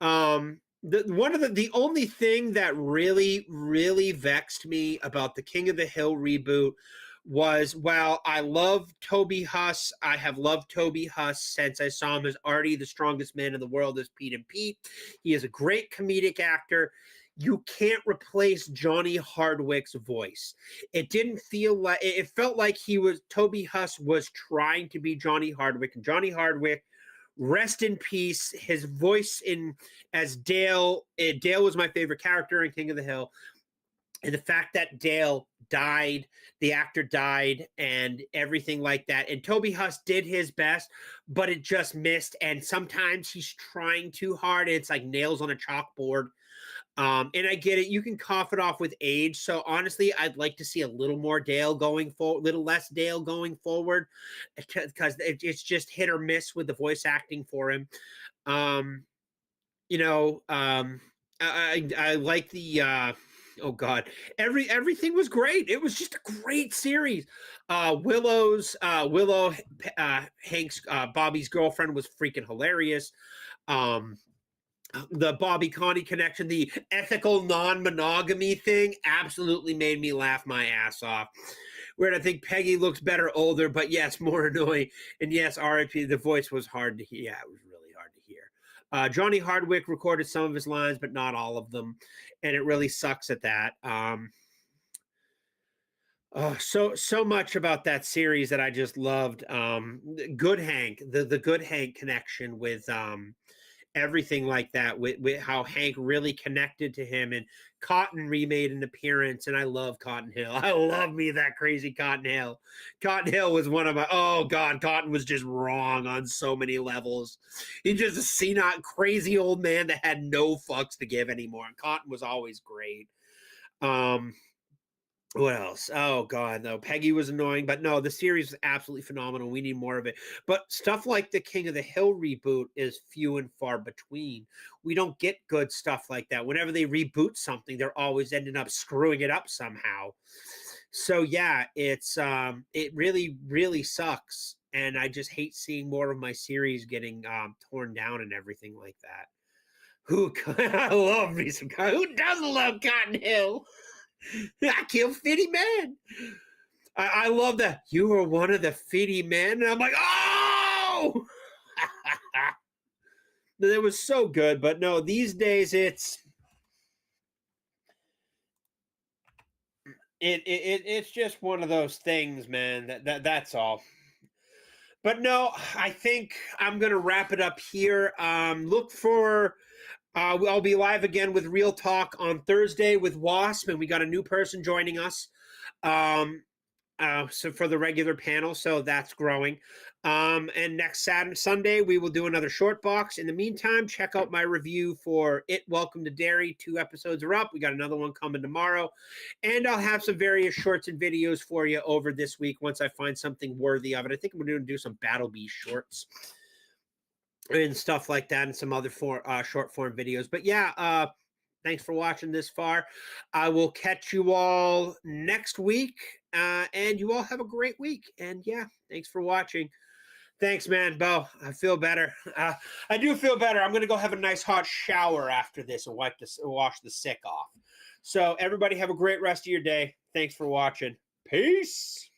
The only thing that really vexed me about the King of the Hill reboot was, while I love Toby Huss, I have loved Toby Huss since I saw him as Artie, the strongest man in the world, as Pete and Pete. He is a great comedic actor. You can't replace Johnny Hardwick's voice. It didn't feel like, it felt like Toby Huss was trying to be Johnny Hardwick, and Johnny Hardwick, rest in peace, his voice as Dale was my favorite character in King of the Hill. And the fact that Dale died, the actor died, and everything like that. And Toby Huss did his best, but it just missed. And sometimes he's trying too hard. It's like nails on a chalkboard. And I get it. You can cough it off with age. So honestly, I'd like to see a little more Dale going forward, little less Dale going forward, because it's just hit or miss with the voice acting for him. You know, I like the oh god, everything was great. It was just a great series. Willow Hank's Bobby's girlfriend was freaking hilarious. Um, the Bobby Connie connection, the ethical non-monogamy thing, absolutely made me laugh my ass off. Where I think Peggy looks better older, but yes, more annoying. And yes, R.I.P. The voice was hard to hear. Yeah, it was really hard to hear. Johnny Hardwick recorded some of his lines, but not all of them, and it really sucks at that. So much about that series that I just loved. Good Hank, the Good Hank connection with everything like that, with how Hank really connected to him, and Cotton remade an appearance, and I love Cotton Hill. I love me that crazy Cotton Hill. Cotton Hill was one of my, oh god, Cotton was just wrong on so many levels. He's just a senile, crazy old man that had no fucks to give anymore. And Cotton was always great. What else? Oh god, no. Peggy was annoying, but no, the series is absolutely phenomenal. We need more of it. But stuff like the King of the Hill reboot is few and far between. We don't get good stuff like that. Whenever they reboot something, they're always ending up screwing it up somehow. So yeah, it really, really sucks. And I just hate seeing more of my series getting torn down and everything like that. I love me some who doesn't love Cotton Hill? I killed Fitty Man. I love that. You were one of the Fitty Men. And I'm like, oh! It was so good. But no, these days it's just one of those things, man. That's all. But no, I think I'm gonna wrap it up here. Look for I'll be live again with Real Talk on Thursday with Wasp, and we got a new person joining us. So for the regular panel, so that's growing. And next Sunday, we will do another short box. In the meantime, check out my review for It Welcome to Derry. 2 episodes are up. We got another one coming tomorrow. And I'll have some various shorts and videos for you over this week once I find something worthy of it. I think we're going to do some Battle Beast shorts and stuff like that, and some other short form videos. But yeah, thanks for watching this far. I will catch you all next week, and you all have a great week. And yeah, thanks for watching. Thanks, man, Bo. I feel better. I do feel better. I'm gonna go have a nice hot shower after this and wash the sick off. So everybody have a great rest of your day. Thanks for watching. Peace.